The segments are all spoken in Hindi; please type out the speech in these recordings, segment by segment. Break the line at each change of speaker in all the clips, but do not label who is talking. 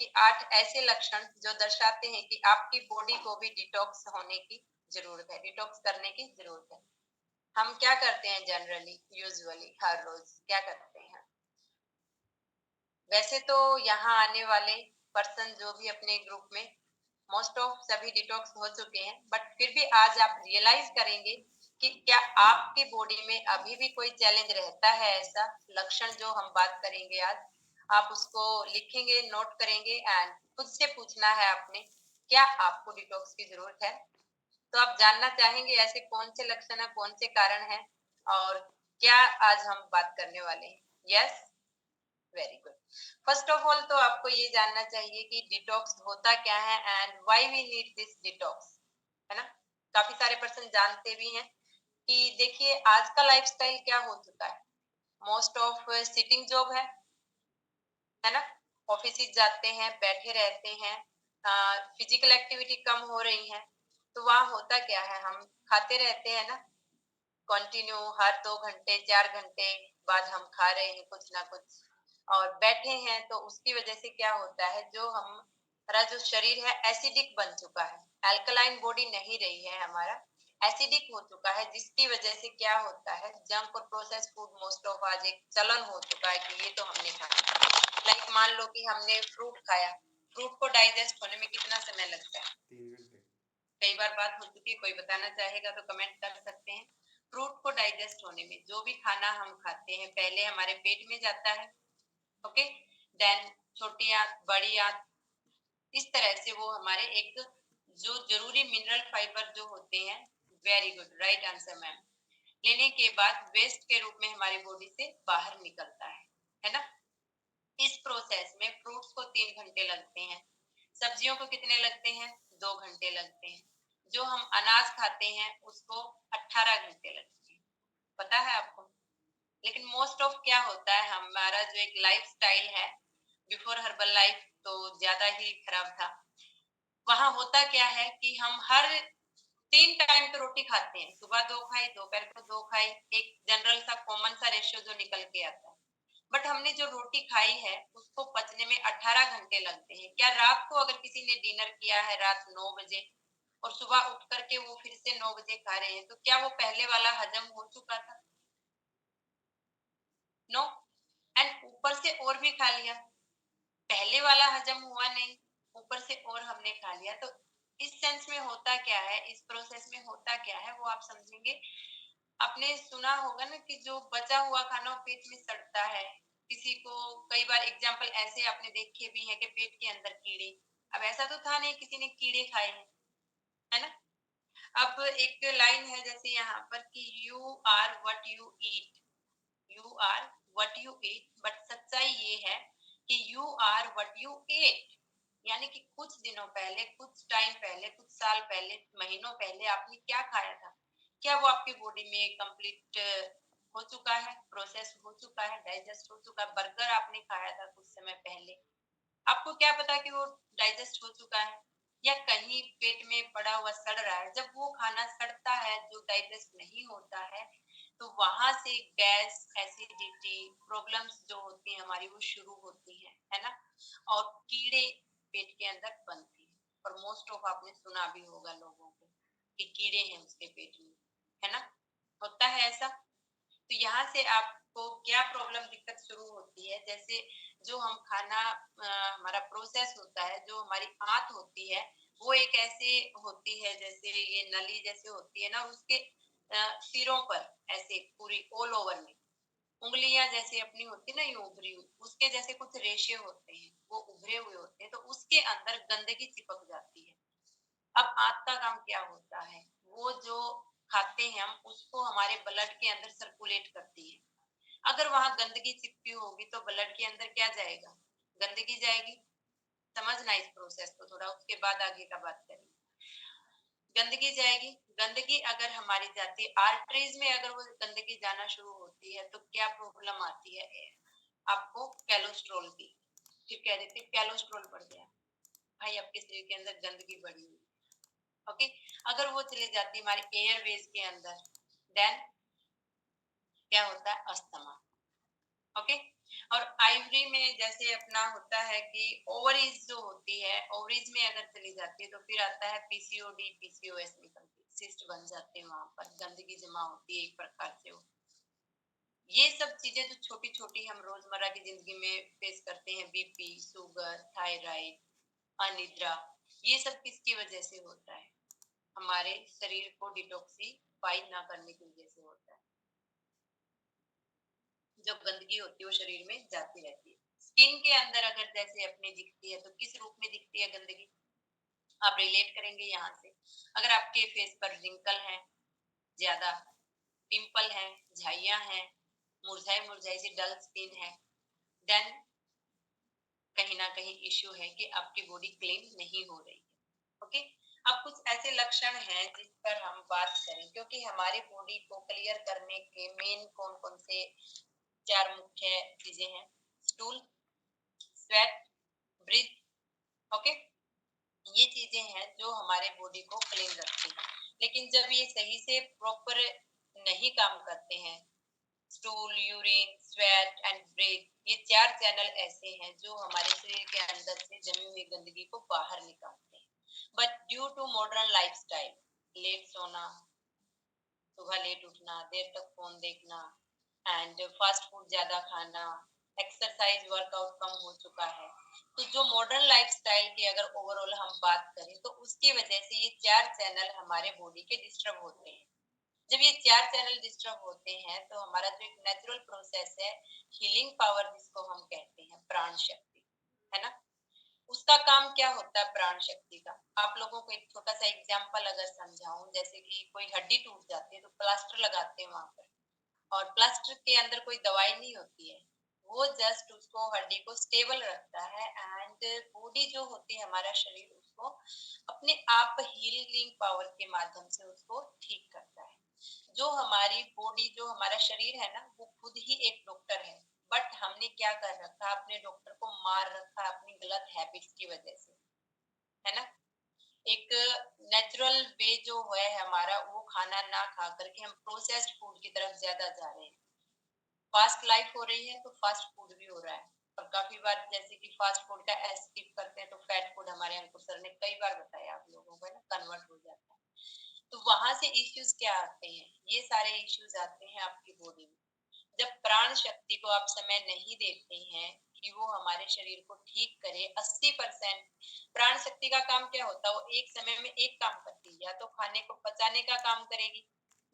कि 8 ऐसे लक्षण जो दर्शाते हैं कि आपकी बॉडी को भी डिटॉक्स होने की जरूरत है, डिटॉक्स करने की जरूरत है। हम क्या करते हैं जनरली, यूजुअली हर रोज क्या करते हैं? वैसे तो यहाँ आने वाले पर्सन जो भी अपने ग्रुप में मोस्ट ऑफ सभी डिटॉक्स हो चुके हैं, बट फिर भी आज आप रियलाइज करेंगे कि क्या आपकी बॉडी में अभी भी कोई चैलेंज रहता है, ऐसा लक्षण जो हम बात करेंगे आज। आप उसको लिखेंगे, नोट करेंगे एंड खुद से पूछना है आपने, क्या आपको डिटॉक्स की जरूरत है? तो आप जानना चाहेंगे ऐसे कौन से लक्षण है, कौन से कारण है और क्या आज हम बात करने वाले हैं। Yes, very good. First of all तो आपको ये जानना चाहिए कि डिटॉक्स होता क्या है and why we need this detox, है ना। काफी सारे पर्सन जानते भी हैं कि देखिए आज का लाइफस्टाइल क्या हो चुका है, मोस्ट ऑफ सिटिंग जॉब है ना। ऑफिस जाते हैं, बैठे रहते हैं, फिजिकल एक्टिविटी कम हो रही है। तो वहाँ होता क्या है, हम खाते रहते हैं ना, कंटिन्यू हर 2 घंटे 4 घंटे बाद हम खा रहे हैं कुछ ना कुछ, और बैठे हैं। तो उसकी वजह से क्या होता है, जो हमारा जो शरीर है एसिडिक बन चुका है, अल्कलाइन बॉडी नहीं रही है, हमारा एसिडिक हो चुका है, जिसकी वजह से क्या होता है, जंक और प्रोसेस फूड मोस्ट ऑफ आज एक चलन हो चुका है कि ये तो हमने खाया। लाइक मान लो कि हमने फ्रूट खाया, फ्रूट को डाइजेस्ट होने में कितना समय लगता है? 3 घंटे। कई बार बात हो चुकी है, कोई बताना चाहेगा तो कमेंट कर सकते हैं। फ्रूट को डाइजेस्ट होने में जो भी खाना हम खाते हैं पहले हमारे पेट में जाता है, ओके, देन छोटी आंत, बड़ी आंत, इस तरह से वो हमारे एक जो जरूरी मिनरल फाइबर जो होते हैं, very good, right answer ma'am, लेने के बाद वेस्ट के रूप में हमारी बॉडी से बाहर निकलता है ना। इस प्रोसेस में फ्रूट्स को 3 घंटे लगते हैं, सब्जियों को कितने लगते हैं? 2 घंटे लगते हैं, जो हम अनाज खाते हैं उसको 18 घंटे लगते हैं, पता है आपको। लेकिन मोस्ट ऑफ क्या होता है, हमारा जो एक लाइफ स्टाइल है, बिफोर हर्बल लाइफ तो ज्यादा ही खराब था। वहां होता क्या है कि हम हर 3 टाइम तो रोटी खाते हैं, सुबह 2 खाई, दोपहर को 2 खाई, एक जनरल सा कॉमन सा रेशियो जो निकल के आता है। बट हमने जो रोटी खाई है उसको पचने में 18 घंटे लगते हैं। क्या रात को अगर किसी ने डिनर किया है रात 9 बजे और सुबह उठ करके वो फिर से 9 बजे खा रहे हैं, तो क्या वो पहले वाला हजम हो चुका था? नो। एंड ऊपर से और भी खा लिया, पहले वाला हजम हुआ नहीं, ऊपर से और हमने खा लिया। तो इस सेंस में होता क्या है, इस प्रोसेस में होता क्या है वो आप समझेंगे। आपने सुना होगा ना कि जो बचा हुआ खाना वो पेट में सड़ता है। किसी को कई बार एग्जाम्पल ऐसे आपने देखे भी हैं कि पेट के अंदर कीड़े, अब ऐसा तो था नहीं किसी ने कीड़े खाए हैं, है ना। अब एक लाइन है जैसे यहाँ पर कि you are what you eat, you are what you eat, but सच्चाई ये है कि you are what you ate. यानी कि कुछ दिनों पहले, कुछ टाइम पहले, कुछ साल पहले, महीनों पहले आपने क्या खाया था, क्या वो आपकी बॉडी में कंप्लीट हो चुका है, प्रोसेस हो चुका है, डाइजेस्ट हो चुका है? बर्गर आपने खाया था कुछ समय पहले, आपको क्या पता कि वो डाइजेस्ट हो चुका है या कहीं पेट में पड़ा हुआ सड़ रहा है। जब वो खाना सड़ता है जो डाइजेस्ट नहीं होता है, तो वहां से गैस, एसिडिटी प्रॉब्लम्स जो होती है हमारी वो शुरू होती है ना। और कीड़े पेट के अंदर बनते हैं, और मोस्ट ऑफ आपने सुना भी होगा लोगों को कि कीड़े हैं उसके पेट में, है ना, होता है ऐसा। तो यहाँ से आपको क्या प्रॉब्लम, दिक्कत शुरू होती है, जैसे जो हम खाना हमारा प्रोसेस होता है, जो हमारी आंत होती है वो एक ऐसे होती है जैसे ये नली जैसे होती है ना, और उसके सिरों पर ऐसे पूरी ऑल ओवर में उंगलियां जैसे अपनी होती है ना, ये उभरी हुई, उसके जैसे कुछ रेशे होते हैं, वो उभरे हुए होते हैं, तो उसके अंदर गंदगी चिपक जाती है। अब आंत का काम क्या होता है, वो जो खाते हैं हम उसको हमारे ब्लड के अंदर सर्कुलेट करती है। अगर वहां गंदगी चिपकी होगी तो ब्लड के अंदर क्या जाएगा, गंदगी जाएगी। समझना इस प्रोसेस को थोड़ा, उसके बाद आगे का बात करेंगे। गंदगी जाएगी, गंदगी अगर हमारी जाती है आर्टरीज में, अगर वो गंदगी जाना शुरू होती है तो क्या प्रॉब्लम आती है आपको, कैलोस्ट्रॉल की। फिर कह देते कैलोस्ट्रॉल बढ़ गया, भाई आपके शरीर के अंदर गंदगी बढ़ी हुई, ओके। अगर वो चली जाती है हमारे एयरवेज के अंदर, देन क्या होता है, अस्थमा, ओके। और आइवरी में जैसे अपना होता है कि ओवरीज जो होती है, ओवरीज में अगर चली जाती है तो फिर आता है पीसीओडी, पीसीओएस निकलती है, सिस्ट बन जाते हैं, वहां पर गंदगी जमा होती है एक प्रकार से वो। ये सब चीजें जो छोटी छोटी हम रोजमर्रा की जिंदगी में फेस करते हैं, बीपी, शुगर, थायराइड, अनिद्रा, ये सब किसकी वजह से होता है? हमारे शरीर को डिटॉक्सिफाई ना करने की वजह से होता है। जो गंदगी होती है वो शरीर में जाती रहती है। स्किन के अंदर अगर जैसे अपनी दिखती है तो किस रूप में दिखती है गंदगी? आप रिलेट करेंगे यहाँ से। अगर आपके फेस पर रिंकल है ज्यादा, पिंपल है, झाइयां हैं, मुरझाई मुरझाई सी डल स्किन है, देन कहीं ना कहीं इश्यू है कि आपकी बॉडी क्लीन नहीं हो रही है। ओके, अब कुछ ऐसे लक्षण हैं जिस पर हम बात करें, क्योंकि हमारी बॉडी को क्लियर करने के मेन कौन कौन से चार मुख्य चीजें हैं: स्टूल, स्वेट, ब्रीथ। ओके, ये चीजें हैं जो हमारे बॉडी को क्लीन रखती हैं। लेकिन जब ये सही से प्रॉपर नहीं काम करते हैं, stool, urine, sweat and breath, ये चार चैनल ऐसे हैं जो हमारे शरीर के अंदर से जमी हुई गंदगी को बाहर निकालते हैं। But due to modern lifestyle, late सोना, सुबह लेट उठना, देर तक फोन देखना एंड फास्ट फूड ज्यादा खाना, एक्सरसाइज वर्कआउट कम हो चुका है। तो जो मॉडर्न लाइफस्टाइल की अगर ओवरऑल हम बात करें तो उसकी वजह से ये चार चैनल हमारे बॉडी के डिस्टर्ब होते हैं। जब ये चार चैनल डिस्टर्ब होते हैं तो हमारा जो एक नेचुरल प्रोसेस है, हीलिंग पावर जिसको हम कहते हैं, प्राण शक्ति, है ना, उसका काम क्या होता है प्राण शक्ति का? आप लोगों को एक छोटा सा एग्जांपल अगर समझाऊं, जैसे कि कोई हड्डी टूट जाती है तो प्लास्टर लगाते हैं वहां पर, और प्लास्टर के अंदर कोई दवाई नहीं होती है, वो जस्ट उसको हड्डी को स्टेबल रखता है एंड बॉडी जो होती है, हमारा शरीर उसको अपने आप हीलिंग पावर के माध्यम से उसको ठीक करता है। जो हमारी बॉडी, जो हमारा शरीर है ना, वो खुद ही एक डॉक्टर है। बट हमने क्या कर रखा, अपने डॉक्टर को मार रखा अपनी गलत हैबिट्स की वजह से, है ना। एक नेचुरल वे जो है हमारा, वो खाना ना खा करके हम प्रोसेस्ड फूड की तरफ ज्यादा जा रहे हैं। फास्ट लाइफ हो रही है तो फास्ट फूड भी हो रहा है, और काफी बार जैसे कि फास्ट फूड का स्किप करते हैं तो फैट फूड, हमारे अंकुर सर ने कई बार बताया आप लोगों को, है ना, कन्वर्ट हो जाता है। तो वहां से इश्यूज क्या आते हैं? ये सारे इश्यूज आते हैं आपकी बॉडी में। जब प्राण शक्ति को आप समय नहीं देते हैं कि वो हमारे शरीर को ठीक करे 80%। प्राण शक्ति का काम क्या होता है? वो एक समय में एक काम करती है, या तो खाने को पचाने का काम करेगी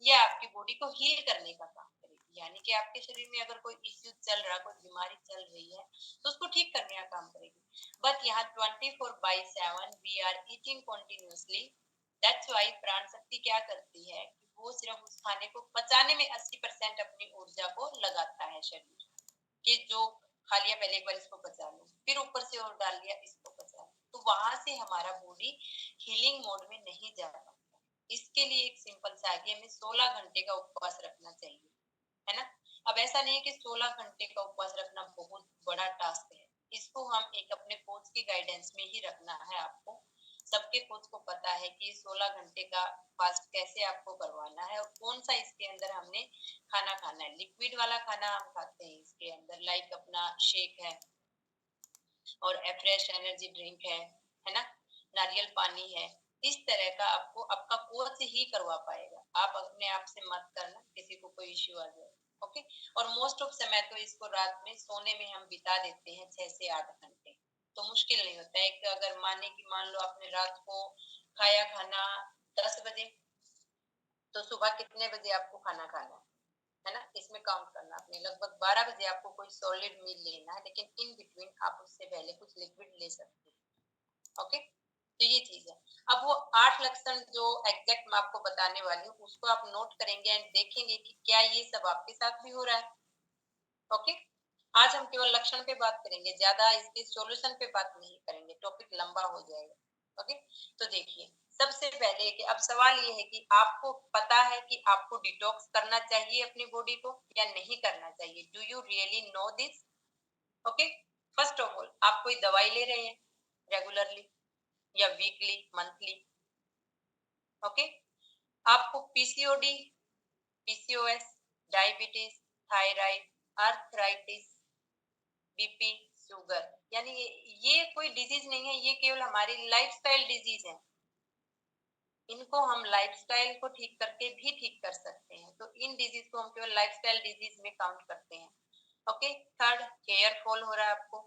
या आपकी बॉडी को हील करने का काम करेगी। यानी कि आपके शरीर में अगर कोई इश्यू चल रहा, कोई बीमारी चल रही है, तो उसको ठीक करने का काम करेगी। बट यहाँ 24/7 we are eating continuously. That's why प्राण शक्ति क्या करती है कि वो सिर्फ उस खाने को पचाने में 80% अपनी ऊर्जा को लगाता है शरीर कि जो खा लिया पहले एक बार इसको पचा लो, फिर ऊपर से और डाल लिया इसको पचा लो। तो वहां से हमारा बॉडी हीलिंग मोड में नहीं जा पाता। इसके लिए एक सिंपल सा है कि हमें 16 घंटे का उपवास रखना चाहिए, है ना। अब ऐसा नहीं है कि 16 घंटे का उपवास रखना बहुत बड़ा टास्क है। इसको हम एक अपने कोच की गाइडेंस में ही रखना है आपको। सबके कोच को पता है कि 16 घंटे का फास्ट कैसे आपको करवाना है और कौन सा इसके अंदर हमने खाना खाना है। लिक्विड वाला खाना हम खाते हैं इसके अंदर, लाइक अपना शेक है और फ्रेश एनर्जी ड्रिंक है ना, नारियल पानी है। इस तरह का आपको आपका कोच ही करवा पाएगा। आप अपने आप से मत करना, किसी को कोई इश्यू आ जाए। ओके, और मोस्ट ऑफ समय तो इसको रात में सोने में हम बिता देते हैं 6 से 8 घंटे, तो मुश्किल नहीं होता है। कि अगर माने कि मान लो आपने रात को खाया खाना 10 बजे, तो सुबह कितने बजे आपको खाना खाना है ना, इसमें काउंट करना आपने। लगभग 12 बजे आपको कोई सॉलिड मील लेना है, लेकिन इन बिटवीन आप उससे पहले कुछ लिक्विड ले सकते हैं। ओके, तो ये चीज है। अब वो 8 लक्षण जो एग्जैक्ट मैं आपको बताने वाली हूँ, उसको आप नोट करेंगे एंड देखेंगे कि क्या ये सब आपके साथ भी हो रहा है। ओके, आज हम केवल लक्षण पे बात करेंगे, ज्यादा इसके सॉल्यूशन पे बात नहीं करेंगे, टॉपिक लंबा हो जाएगा। ओके, तो देखिए, सबसे पहले कि अब सवाल ये है कि आपको पता है कि आपको डिटॉक्स करना चाहिए अपनी बॉडी को या नहीं करना चाहिए? Do you really know this? Okay, first of all, आप कोई दवाई ले रहे हैं रेगुलरली या वीकली, मंथली? ओके, आपको PCOD, PCOS, diabetes, thyroid, arthritis, BP, sugar, यानी ये कोई डिजीज नहीं है, ये केवल हमारी लाइफस्टाइल डिजीज है। इनको हम लाइफस्टाइल को ठीक करके भी ठीक कर सकते हैं। तो इन डिजीज को हम केवल लाइफस्टाइल डिजीज में काउंट करते हैं। ओके। थर्ड, हेयर फॉल हो रहा है आपको,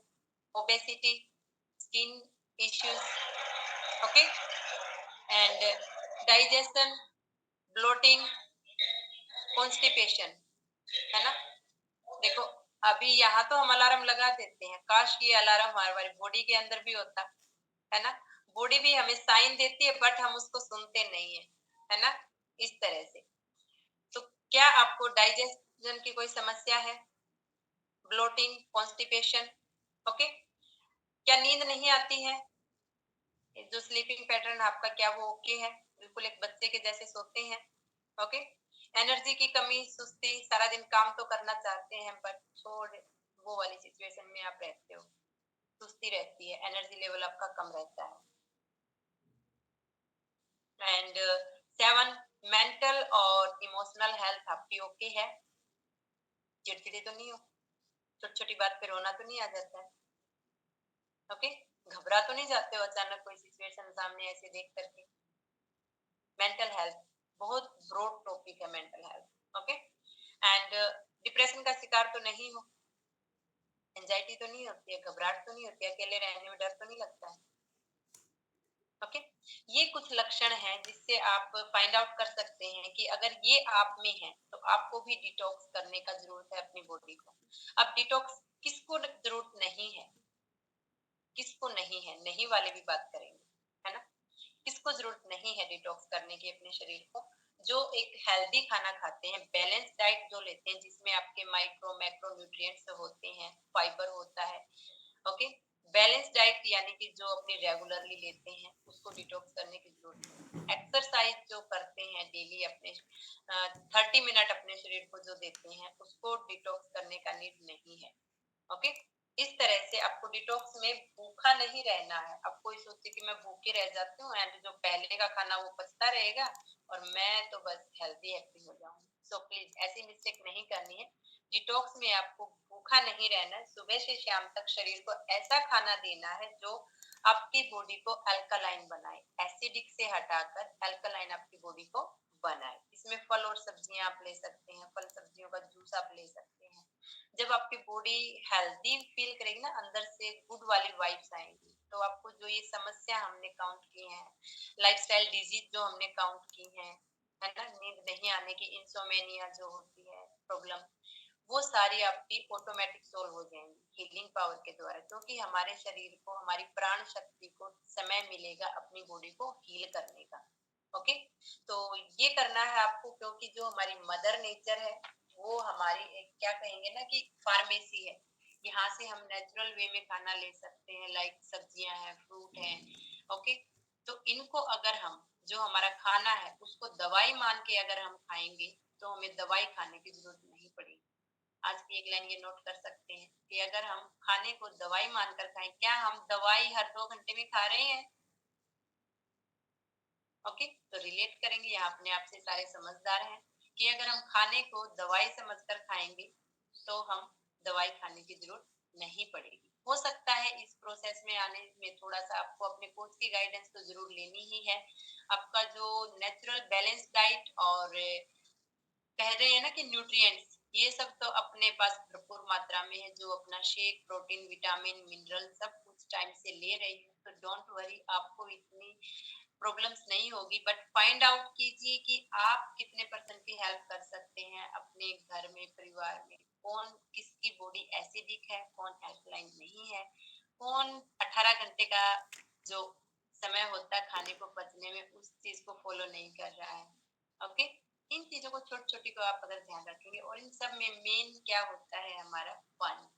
obesity, skin issues, okay, and digestion, bloating, constipation, है ना। देखो, अभी यहाँ तो हम अलार्म लगा देते हैं, काश ये अलार्म हमारी बॉडी के अंदर भी होता, है ना। बॉडी भी हमें साइन देती है बट हम उसको सुनते नहीं है ना, इस तरह से। तो क्या आपको डाइजेशन की कोई समस्या है, ब्लोटिंग, कॉन्स्टिपेशन, ओके। क्या नींद नहीं आती है, जो स्लीपिंग पैटर्न आपका, क्या वो ओके है, बिल्कुल एक बच्चे के जैसे सोते हैं, ओके। एनर्जी की कमी, सुस्ती, सारा दिन काम तो करना चाहते हैं बट थोड़े वो वाली सिचुएशन में आप रहते हो, सुस्ती रहती है, एनर्जी लेवल आपका कम रहता है। एंड 7, मेंटल और इमोशनल हेल्थ आपकी ओके है, चिड़चिड़ी तो नहीं हो, छोटी छोटी बात पे रोना तो नहीं आ जाता है, ओके। घबरा तो नहीं जाते हो अचानक कोई सिचुएशन सामने ऐसे देख करके। मेंटल हेल्थ बहुत ब्रॉड टॉपिक है, mental health, okay. And depression का शिकार तो नहीं हो, एंजाइटी तो नहीं होती है, घबराहट तो नहीं होती है, अकेले रहने में डर तो नहीं लगता है, ओके। ये कुछ लक्षण हैं जिससे आप फाइंड आउट कर सकते हैं कि अगर ये आप में है तो आपको भी डिटॉक्स करने का जरूरत है अपनी बॉडी को। अब डिटॉक्स किसको जरूरत नहीं है, किसको नहीं है, नहीं वाले भी बात करेंगे, है ना। किसको जरूरत नहीं है डिटॉक्स करने की अपने शरीर को, जो एक हेल्दी खाना खाते हैं, बैलेंस डाइट जो लेते हैं जिसमें आपके माइक्रो मैक्रो न्यूट्रिएंट्स होते हैं, फाइबर होता है, ओके। बैलेंस डाइट यानी कि जो अपने रेगुलरली लेते हैं उसको डिटॉक्स करने की जरूरत है। एक्सरसाइज जो करते हैं डेली अपने 30 मिनट अपने शरीर को जो देते हैं उसको डिटॉक्स करने का नीड नहीं है, ओके। इस तरह से आपको डिटॉक्स में भूखा नहीं रहना है। अब कोई सोचे कि मैं भूखे रह जाती हूँ एंड जो पहले का खाना वो पचता रहेगा और मैं तो बस हेल्दी एक्टिव हो जाऊंगी, सो प्लीज ऐसी मिस्टेक नहीं करनी है। डिटॉक्स में आपको भूखा नहीं रहना है, सुबह से शाम तक शरीर को ऐसा खाना देना है जो आपकी बॉडी को अल्कलाइन बनाए, एसिडिक से हटाकर अल्कलाइन आपकी बॉडी को बनाए। इसमें फल और सब्जियां आप ले सकते हैं, फल सब्जियों का जूस आप ले सकते हैं। जब आपकी बॉडी हेल्दी फील करेगी ना, अंदर से गुड वाली वाइब्स आएंगी, तो आपको जो ये समस्या हमने काउंट की है, लाइफस्टाइल डिजीज जो हमने काउंट की है ना, नींद नहीं आने की, इंसोमेनिया जो होती है प्रॉब्लम, वो सारी आपकी ऑटोमेटिक सोल्व हो जाएंगी हीलिंग पावर के द्वारा, क्योंकि हमारे शरीर को, हमारी प्राण शक्ति को समय मिलेगा अपनी बॉडी को हील करने का, ओके। तो ये करना है आपको, क्योंकि जो हमारी मदर नेचर है वो हमारी एक क्या कहेंगे ना कि फार्मेसी है। यहाँ से हम नेचुरल वे में खाना ले सकते हैं, लाइक सब्जियां हैं, फ्रूट हैं, ओके। तो इनको अगर हम, जो हमारा खाना है उसको दवाई मान के अगर हम खाएंगे तो हमें दवाई खाने की जरूरत नहीं पड़ेगी। आज की एक लाइन ये नोट कर सकते हैं कि अगर हम खाने को दवाई मानकर खाएं, क्या हम दवाई हर 2 घंटे में खा रहे हैं, ओके। तो रिलेट करेंगे, यहाँ अपने आप से सारे समझदार हैं कि अगर हम खाने को दवाई समझकर खाएंगे तो हम दवाई खाने की जरूरत नहीं पड़ेगी। हो सकता है इस प्रोसेस में आने में थोड़ा सा आपको अपने कोच की गाइडेंस तो जरूर लेनी ही है। आपका जो नेचुरल बैलेंस डाइट और कह रहे हैं ना कि न्यूट्रिएंट्स, ये सब तो अपने पास भरपूर मात्रा में है, जो अपना शेक, प्रोटीन, विटामिन, मिनरल सब कुछ टाइम से ले रही है, तो डोंट वरी, आपको इतनी प्रॉब्लम्स नहीं होगी। बट फाइंड आउट कीजिए कि आप कितने परसेंट की हेल्प कर सकते हैं अपने घर में, परिवार में, कौन किसकी बॉडी एसिडिक है, कौन अल्कलाइन नहीं है, कौन 18 घंटे का जो समय होता है खाने को पचने में उस चीज को फॉलो नहीं कर रहा है, ओके। इन चीजों को छोटी छोटी को आप अगर ध्यान रखेंगे, और इन सब में मेन क्या होता है हमारा पानी,